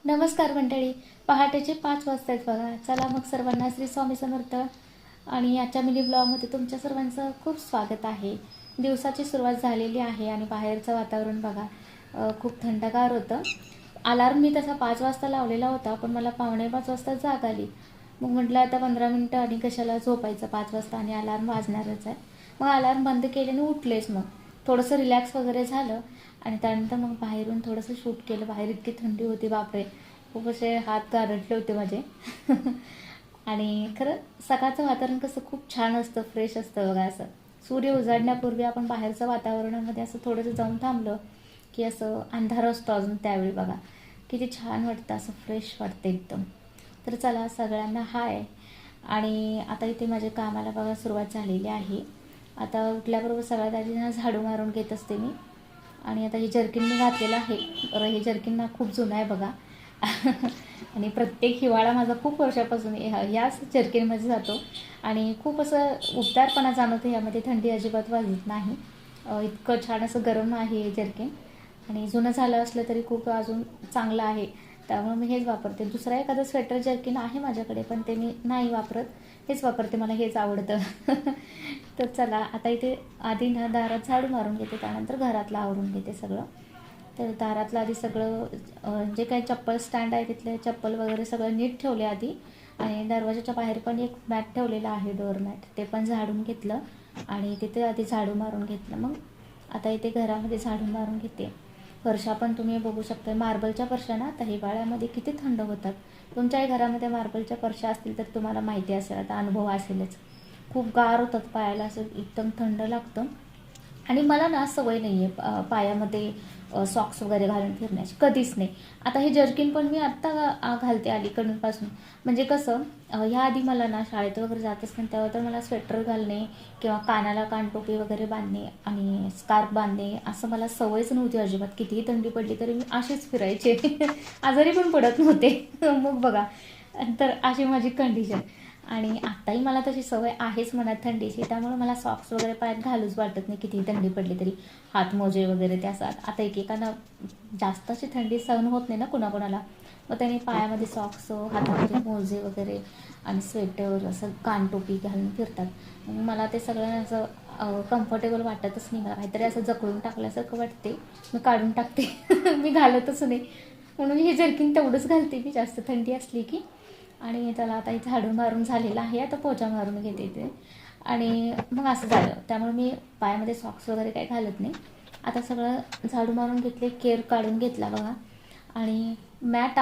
नमस्कार मंडळी. पहाटेचे 5 वाजता आहेत बघा. चला मग सर्वांना श्री स्वामी समर्थ आणि आजच्या मिनी ब्लॉगमध्ये तुमच्या सर्वांचं खूप स्वागत आहे. दिवसाची सुरुवात झालेली आहे आणि बाहेरचं वातावरण बघा, खूप थंडगार होतं. अलार्म मी तसा 5 वाजता लावलेला होता, पण मला 4:45 वाजता जाग आली. मग म्हटलं आता 15 मिनटं आणि कशाला झोपायचं 5 वाजता आणि अलार्म वाजणारच आहे. मग अलार्म बंद केले आणि उठलेच. मग थोडंसं रिलॅक्स वगैरे झालं आणि त्यानंतर मग बाहेरून थोडंसं शूट केलं. बाहेर इतकी थंडी होती, बापरे, खूप असे हात गारटले होते माझे. आणि खरं सकाळचं वातावरण कसं खूप छान असतं, फ्रेश असतं बघा. असं सूर्य उजाडण्यापूर्वी आपण बाहेरचं वातावरणामध्ये असं थोडंसं जाऊन थांबलं की असं अंधार असतो अजून त्यावेळी बघा, किती छान वाटतं, असं फ्रेश वाटतं एकदम. तर चला सगळ्यांना हाय. आणि आता इथे माझ्या कामाला बघा सुरुवात झालेली आहे. आता उठल्याबरोबर सगळ्यात आधी ना झाडू मारून घेत असते मी. आणि आता हे जर्किन मी घातलेलं आहे. तर हे जर्किन ना खूप जुनं आहे बघा. आणि प्रत्येक हिवाळा माझा खूप वर्षापासून ह्याच जर्किनमध्ये जातो आणि खूप असं उबदारपणा जाणवतो ह्यामध्ये. थंडी अजिबात वाजत नाही. इतकं छान असं गरम आहे हे जर्किन. आणि जुनं झालं असलं तरी खूप अजून चांगलं आहे, त्यामुळे मी हेच वापरते. दुसरा एखादं स्वेटर जर्किन आहे माझ्याकडे, पण ते मी नाही वापरत, हेच वापरते, मला हेच आवडतं. तर चला आता इथे आधी ना दारात झाडू मारून घेते, त्यानंतर घरातलं आवरून घेते सगळं. तर दारातलं आधी सगळं जे काही चप्पल स्टँड आहे तिथले चप्पल वगैरे सगळं नीट ठेवले आधी. आणि दरवाजाच्या बाहेर पण एक मॅट ठेवलेला आहे, डोअर मॅट, ते पण झाडून घेतलं आणि तिथे आधी झाडू मारून घेतलं. मग आता इथे घरामध्ये झाडू मारून घेते. फरशा पण तुम्ही बघू शकता, मार्बलच्या फरशा ना आता हिवाळ्यामध्ये किती थंड होतात. तुमच्याही घरामध्ये मार्बलच्या फरशा असतील तर तुम्हाला माहिती असेल, आता अनुभव असेलच. खूप गार होतात पायाला, असं एकदम थंड लागतं. आणि मला ना सवय नाही आहे पायामध्ये सॉक्स वगैरे घालून फिरण्याची, कधीच नाही. आता हे जर्किन पण मी आत्ता घालते अलीकडूनपासून. म्हणजे कसं, ह्या आधी मला ना शाळेत वगैरे जात असताना तेव्हा तर मला स्वेटर घालणे किंवा कानाला कानटोपी वगैरे बांधणे आणि स्कार्फ बांधणे असं मला सवयच नव्हती अजिबात. कितीही थंडी पडली तरी मी अशीच फिरायचे. आजारी पण पडत नव्हते. मग बघा, तर अशी माझी कंडिशन. आणि आत्ताही मला तशी सवय आहेच म्हणा थंडीची, त्यामुळे मला सॉक्स वगैरे पायात घालूच वाटत नाही कितीही थंडी पडली तरी. हातमोजे वगैरे त्या असतात. आता एकेकांना जास्त अशी थंडी सहन होत नाही ना कुणाकुणाला, मग त्यांनी पायामध्ये सॉक्स, हातामध्ये मोजे वगैरे आणि स्वेटर, असं कानटोपी घालून फिरतात. मग मला ते सगळं असं कम्फर्टेबल वाटतच नाही. मला काहीतरी असं जखडून टाकल्यासारखं वाटते, मी काढून टाकते. मी घालतच नाही. म्हणून हे जर्किन तेवढंच घालते मी जास्त थंडी असली की. आणि त्याला आता इथे झाडू मारून झालेलं आहे, आता पोछा मारून घेते ते. आणि मग असं झालं, त्यामुळे मी पायामध्ये सॉक्स वगैरे काही घालत नाही. आता सगळं झाडू मारून घेतले, केर काढून घेतला बघा. आणि मॅट